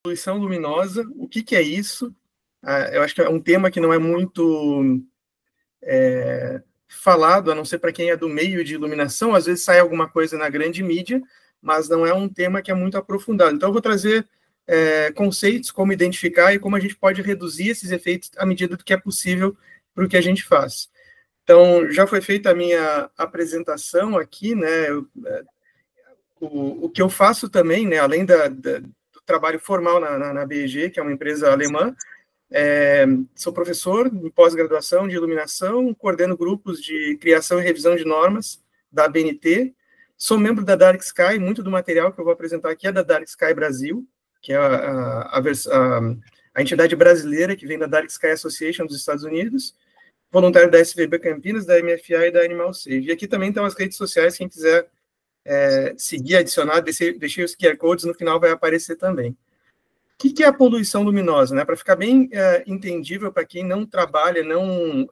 Poluição luminosa, o que é isso? Eu acho que é um tema que não é muito falado, a não ser para quem é do meio de iluminação. Às vezes sai alguma coisa na grande mídia, mas não é um tema que é muito aprofundado. Então, eu vou trazer conceitos, como identificar e como a gente pode reduzir esses efeitos à medida do que é possível para o que a gente faz. Então, já foi feita a minha apresentação aqui, né? O que eu faço também, né, além do trabalho formal na BEG, que é uma empresa alemã, sou professor em pós-graduação de iluminação, coordeno grupos de criação e revisão de normas da ABNT, sou membro da Dark Sky, muito do material que eu vou apresentar aqui é da Dark Sky Brasil, que é a entidade brasileira que vem da Dark Sky Association dos Estados Unidos, voluntário da SVB Campinas, da MFA e da Animal Save. E aqui também estão as redes sociais, quem quiser seguir, adicionar, deixei os QR Codes, no final vai aparecer também. O que é a poluição luminosa? Né? Para ficar bem entendível para quem não trabalha, não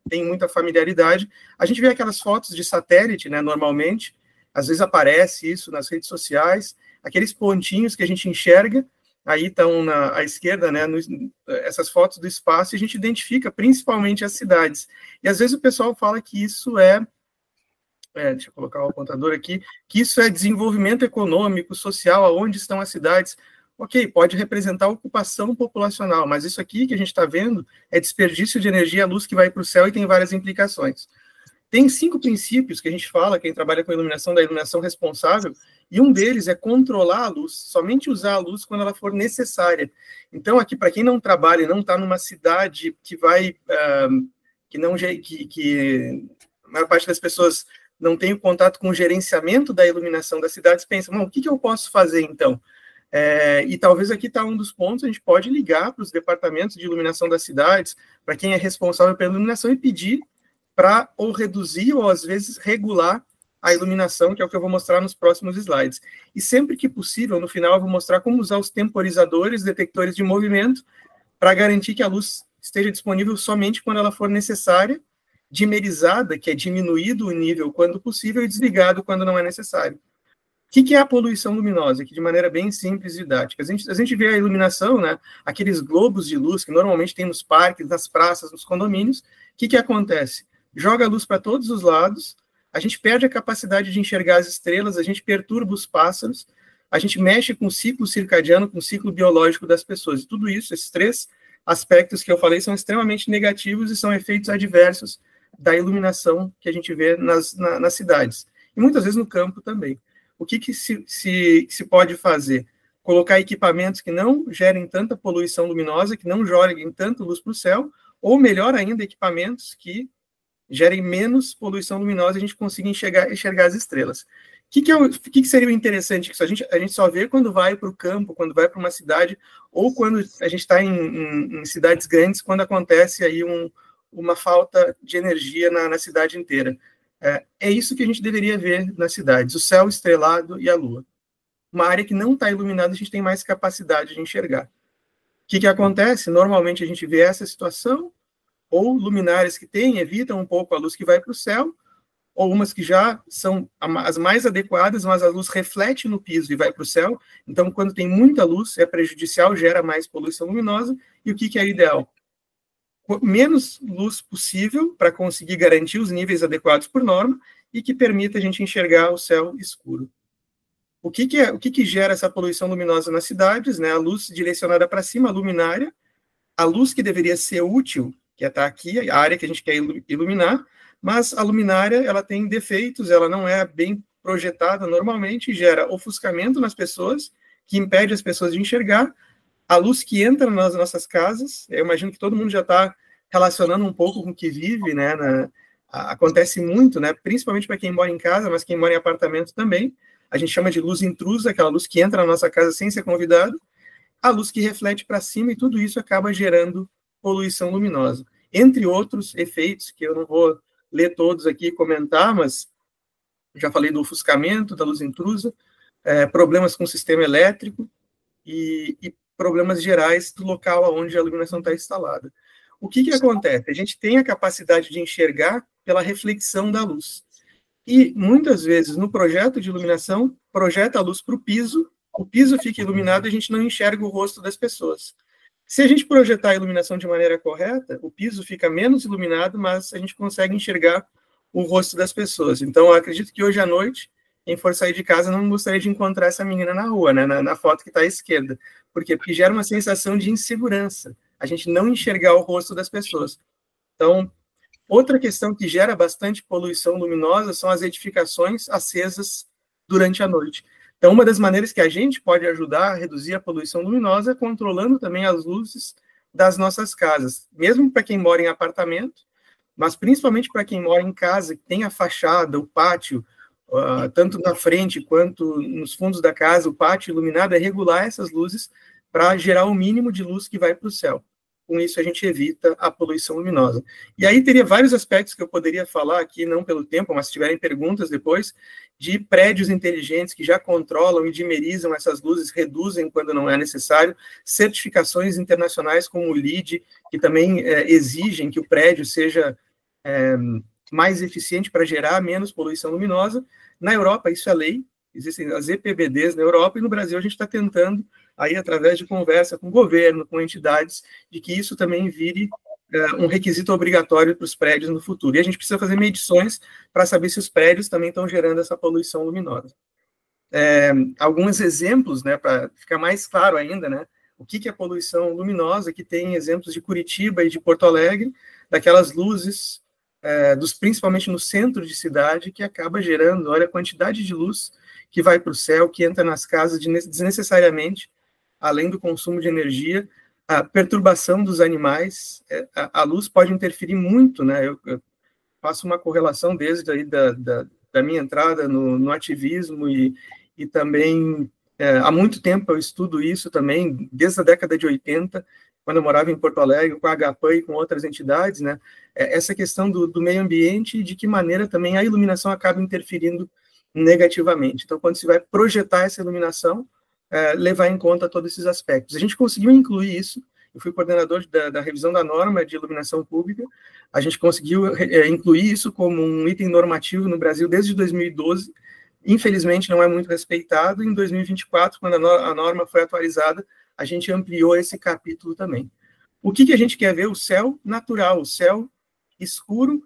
tem muita familiaridade, a gente vê aquelas fotos de satélite, né, normalmente, às vezes aparece isso nas redes sociais, aqueles pontinhos que a gente enxerga, aí estão à esquerda, né, essas fotos do espaço, e a gente identifica principalmente as cidades. E às vezes o pessoal fala que isso deixa eu colocar o apontador aqui, que isso é desenvolvimento econômico, social, aonde estão as cidades. Ok, pode representar ocupação populacional, mas isso aqui que a gente está vendo é desperdício de energia, luz que vai para o céu e tem várias implicações. Tem 5 princípios que a gente fala, quem trabalha com iluminação, da iluminação responsável, e um deles é controlar a luz, somente usar a luz quando ela for necessária. Então, aqui, para quem não trabalha e não está numa cidade que vai, que a maior parte das pessoas não tem o contato com o gerenciamento da iluminação das cidades, pensa, o que eu posso fazer, então? E talvez aqui está um dos pontos, a gente pode ligar para os departamentos de iluminação das cidades, para quem é responsável pela iluminação, e pedir para ou reduzir ou, às vezes, regular a iluminação, que é o que eu vou mostrar nos próximos slides. E sempre que possível, no final, eu vou mostrar como usar os temporizadores, detectores de movimento, para garantir que a luz esteja disponível somente quando ela for necessária, dimerizada, que é diminuído o nível quando possível, e desligado quando não é necessário. O que é a poluição luminosa? Que de maneira bem simples e didática. A gente vê a iluminação, né, aqueles globos de luz que normalmente tem nos parques, nas praças, nos condomínios. O que acontece? Joga a luz para todos os lados, a gente perde a capacidade de enxergar as estrelas, a gente perturba os pássaros, a gente mexe com o ciclo circadiano, com o ciclo biológico das pessoas. E tudo isso, esses 3 aspectos que eu falei, são extremamente negativos e são efeitos adversos da iluminação que a gente vê nas cidades. E muitas vezes no campo também. O que se pode fazer? Colocar equipamentos que não gerem tanta poluição luminosa, que não joguem tanta luz para o céu, ou melhor ainda, equipamentos que gerem menos poluição luminosa e a gente consiga enxergar as estrelas. O que seria o interessante? A gente só vê quando vai para o campo, quando vai para uma cidade, ou quando a gente está em cidades grandes, quando acontece aí uma falta de energia na cidade inteira. É isso que a gente deveria ver nas cidades, o céu estrelado e a lua. Uma área que não está iluminada, a gente tem mais capacidade de enxergar. O que acontece? Normalmente a gente vê essa situação, ou luminárias que evitam um pouco a luz que vai para o céu, ou umas que já são as mais adequadas, mas a luz reflete no piso e vai para o céu. Então, quando tem muita luz, é prejudicial, gera mais poluição luminosa. E o que é ideal? Menos luz possível para conseguir garantir os níveis adequados por norma e que permita a gente enxergar o céu escuro. O que gera essa poluição luminosa nas cidades? Né? A luz direcionada para cima, a luminária, a luz que deveria ser útil, que está aqui, a área que a gente quer iluminar, mas a luminária ela tem defeitos, ela não é bem projetada normalmente, gera ofuscamento nas pessoas, que impede as pessoas de enxergar. A luz que entra nas nossas casas, eu imagino que todo mundo já está relacionando um pouco com o que vive, né? Acontece muito, né? Principalmente para quem mora em casa, mas quem mora em apartamento também. A gente chama de luz intrusa, aquela luz que entra na nossa casa sem ser convidado. A luz que reflete para cima, e tudo isso acaba gerando poluição luminosa. Entre outros efeitos, que eu não vou ler todos aqui e comentar, mas já falei do ofuscamento, da luz intrusa, problemas com o sistema elétrico e problemas gerais do local onde a iluminação está instalada. O que acontece? A gente tem a capacidade de enxergar pela reflexão da luz. E, muitas vezes, no projeto de iluminação, projeta a luz para o piso o piso fica iluminado e a gente não enxerga o rosto das pessoas. Se a gente projetar a iluminação de maneira correta, o piso fica menos iluminado, mas a gente consegue enxergar o rosto das pessoas. Então, eu acredito que hoje à noite, quem for sair de casa não gostaria de encontrar essa menina na rua, né, na foto que está à esquerda. Por quê? Porque gera uma sensação de insegurança, a gente não enxergar o rosto das pessoas. Então, outra questão que gera bastante poluição luminosa são as edificações acesas durante a noite. Então, uma das maneiras que a gente pode ajudar a reduzir a poluição luminosa é controlando também as luzes das nossas casas, mesmo para quem mora em apartamento, mas principalmente para quem mora em casa, que tem a fachada, o pátio, tanto na frente quanto nos fundos da casa, o pátio iluminado, é regular essas luzes para gerar o mínimo de luz que vai para o céu. Com isso, a gente evita a poluição luminosa. E aí teria vários aspectos que eu poderia falar aqui, não pelo tempo, mas se tiverem perguntas depois, de prédios inteligentes que já controlam e dimerizam essas luzes, reduzem quando não é necessário, certificações internacionais como o LEED, que também exigem que o prédio seja mais eficiente para gerar menos poluição luminosa. Na Europa, isso é lei, existem as EPBDs na Europa, e no Brasil a gente está tentando, aí através de conversa com o governo, com entidades, de que isso também vire um requisito obrigatório para os prédios no futuro. E a gente precisa fazer medições para saber se os prédios também estão gerando essa poluição luminosa. Alguns exemplos, né, para ficar mais claro ainda, né, o que é poluição luminosa, que tem exemplos de Curitiba e de Porto Alegre, daquelas luzes, principalmente no centro de cidade, que acaba gerando, olha a quantidade de luz que vai para o céu, que entra nas casas desnecessariamente, além do consumo de energia, a perturbação dos animais, a luz pode interferir muito, né? Eu faço uma correlação desde aí da minha entrada no ativismo e também, há muito tempo eu estudo isso também, desde a década de 80, quando eu morava em Porto Alegre, com a HPAN e com outras entidades, né? Essa questão do meio ambiente e de que maneira também a iluminação acaba interferindo negativamente. Então, quando se vai projetar essa iluminação, levar em conta todos esses aspectos. A gente conseguiu incluir isso, eu fui coordenador da revisão da norma de iluminação pública, a gente conseguiu incluir isso como um item normativo no Brasil desde 2012, infelizmente não é muito respeitado, e em 2024, quando a norma foi atualizada, a gente ampliou esse capítulo também. O que a gente quer ver? O céu natural, o céu escuro,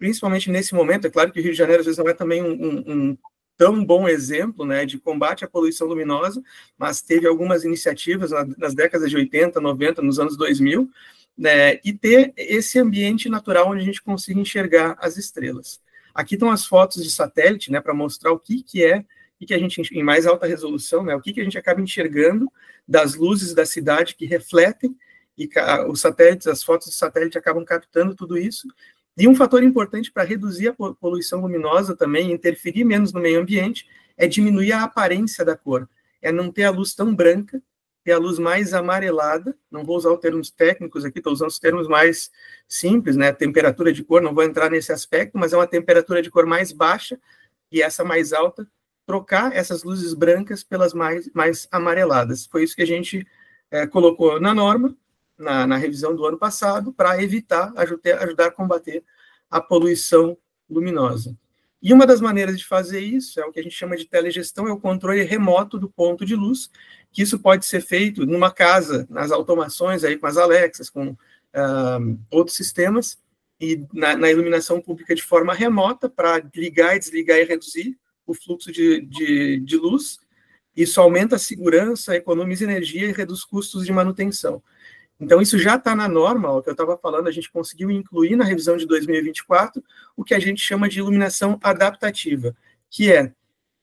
principalmente nesse momento. É claro que o Rio de Janeiro às vezes não é também um tão bom exemplo, né, de combate à poluição luminosa, mas teve algumas iniciativas nas décadas de 80, 90, nos anos 2000, né, e ter esse ambiente natural onde a gente consiga enxergar as estrelas. Aqui estão as fotos de satélite, né, para mostrar o que a gente, em mais alta resolução, né, o que a gente acaba enxergando das luzes da cidade que refletem, e os satélites, as fotos de satélite acabam captando tudo isso. E um fator importante para reduzir a poluição luminosa também, interferir menos no meio ambiente, é diminuir a aparência da cor. É não ter a luz tão branca, ter a luz mais amarelada. Não vou usar os termos técnicos aqui, estou usando os termos mais simples, né? Temperatura de cor, não vou entrar nesse aspecto, mas é uma temperatura de cor mais baixa e essa mais alta, trocar essas luzes brancas pelas mais amareladas. Foi isso que a gente colocou na norma, na revisão do ano passado, para evitar, ajudar a combater a poluição luminosa. E uma das maneiras de fazer isso é o que a gente chama de telegestão, é o controle remoto do ponto de luz, que isso pode ser feito numa casa, nas automações, aí com as Alexas, com outros sistemas, e na iluminação pública de forma remota, para ligar e desligar e reduzir o fluxo de luz. Isso aumenta a segurança, economiza energia e reduz custos de manutenção. Então, isso já está na norma, o que eu estava falando, a gente conseguiu incluir na revisão de 2024 o que a gente chama de iluminação adaptativa, que é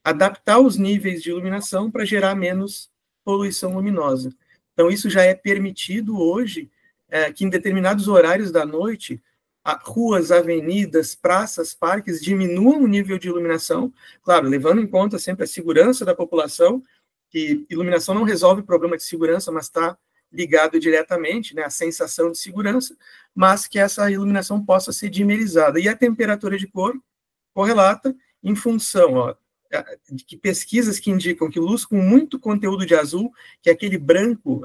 adaptar os níveis de iluminação para gerar menos poluição luminosa. Então, isso já é permitido hoje, que em determinados horários da noite, ruas, avenidas, praças, parques diminuam o nível de iluminação, claro, levando em conta sempre a segurança da população, que iluminação não resolve o problema de segurança, mas está ligado diretamente, né, à sensação de segurança, mas que essa iluminação possa ser dimerizada. E a temperatura de cor correlata em função de pesquisas que indicam que luz com muito conteúdo de azul, que é aquele branco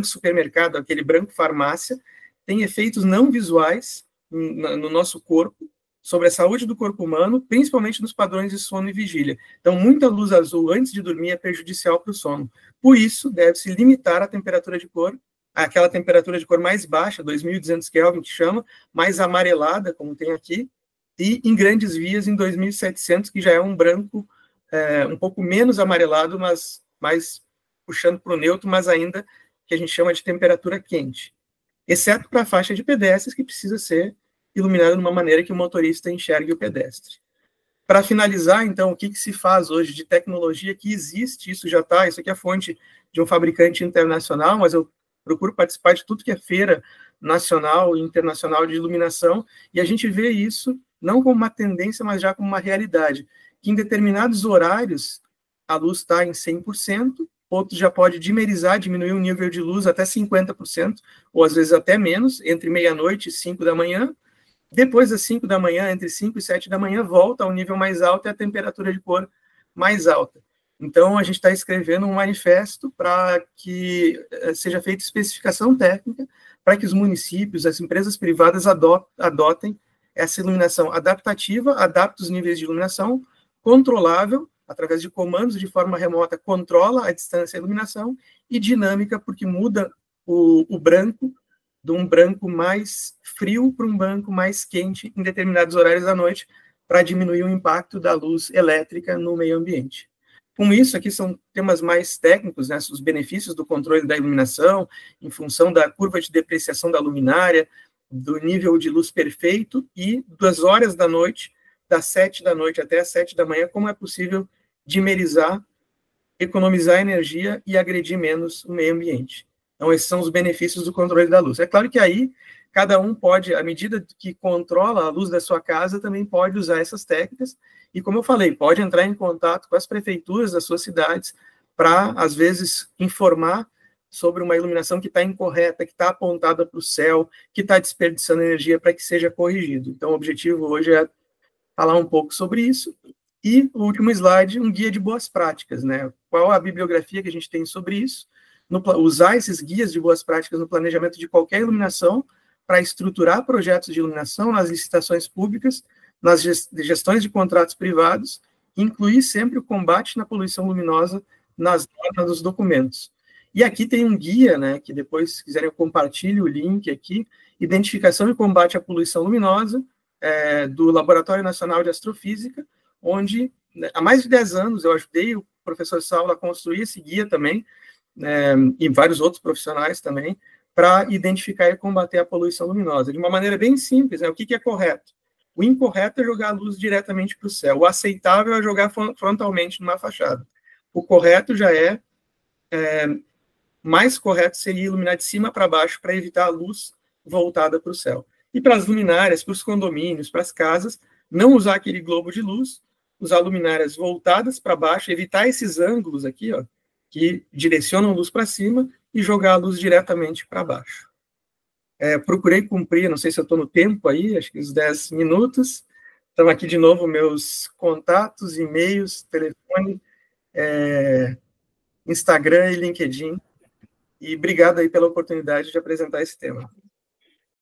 supermercado, aquele branco farmácia, tem efeitos não visuais no nosso corpo, sobre a saúde do corpo humano, principalmente nos padrões de sono e vigília. Então, muita luz azul antes de dormir é prejudicial para o sono. Por isso, deve-se limitar a temperatura de cor, aquela temperatura de cor mais baixa, 2.200 Kelvin, que chama, mais amarelada, como tem aqui, e em grandes vias em 2.700, que já é um branco um pouco menos amarelado, mas mais puxando para o neutro, mas ainda que a gente chama de temperatura quente. Exceto para a faixa de pedestres, que precisa ser iluminada de uma maneira que o motorista enxergue o pedestre. Para finalizar, então, o que se faz hoje de tecnologia que existe, isso já está, isso aqui é a fonte de um fabricante internacional, mas eu procuro participar de tudo que é feira nacional e internacional de iluminação, e a gente vê isso não como uma tendência, mas já como uma realidade, que em determinados horários a luz está em 100%, outros já pode dimerizar, diminuir o nível de luz até 50%, ou às vezes até menos, entre meia-noite e 5 da manhã. Depois das 5 da manhã, entre 5 e 7 da manhã, volta ao nível mais alto e a temperatura de cor mais alta. Então, a gente está escrevendo um manifesto para que seja feita especificação técnica para que os municípios, as empresas privadas adotem essa iluminação adaptativa, adapta os níveis de iluminação, controlável, através de comandos de forma remota, controla a distância da iluminação, e dinâmica, porque muda o branco, de um branco mais frio para um branco mais quente em determinados horários da noite, para diminuir o impacto da luz elétrica no meio ambiente. Com isso, aqui são temas mais técnicos, né, os benefícios do controle da iluminação, em função da curva de depreciação da luminária, do nível de luz perfeito e das horas da noite, das 7 da noite até as 7 da manhã, como é possível dimerizar, economizar energia e agredir menos o meio ambiente. Então, esses são os benefícios do controle da luz. É claro que aí, cada um pode, à medida que controla a luz da sua casa, também pode usar essas técnicas, e como eu falei, pode entrar em contato com as prefeituras das suas cidades para, às vezes, informar sobre uma iluminação que está incorreta, que está apontada para o céu, que está desperdiçando energia para que seja corrigido. Então, o objetivo hoje é falar um pouco sobre isso. E o último slide, um guia de boas práticas, né? Qual a bibliografia que a gente tem sobre isso? Usar esses guias de boas práticas no planejamento de qualquer iluminação para estruturar projetos de iluminação nas licitações públicas, nas gestões de contratos privados, incluir sempre o combate na poluição luminosa nas normas dos documentos. E aqui tem um guia, né, que depois, se quiserem, eu compartilho o link aqui, Identificação e Combate à Poluição Luminosa, do Laboratório Nacional de Astrofísica, onde, há mais de 10 anos, eu ajudei o professor Saulo a construir esse guia também, e vários outros profissionais também, para identificar e combater a poluição luminosa, de uma maneira bem simples, né? O que é correto? O incorreto é jogar a luz diretamente para o céu, o aceitável é jogar frontalmente numa fachada. O correto já mais correto seria iluminar de cima para baixo para evitar a luz voltada para o céu. E para as luminárias, para os condomínios, para as casas, não usar aquele globo de luz, usar luminárias voltadas para baixo, evitar esses ângulos aqui, ó, que direcionam a luz para cima, e jogar a luz diretamente para baixo. Procurei cumprir, não sei se eu estou no tempo aí, acho que uns 10 minutos. Então, aqui de novo meus contatos, e-mails, telefone, Instagram e LinkedIn. E obrigado aí pela oportunidade de apresentar esse tema.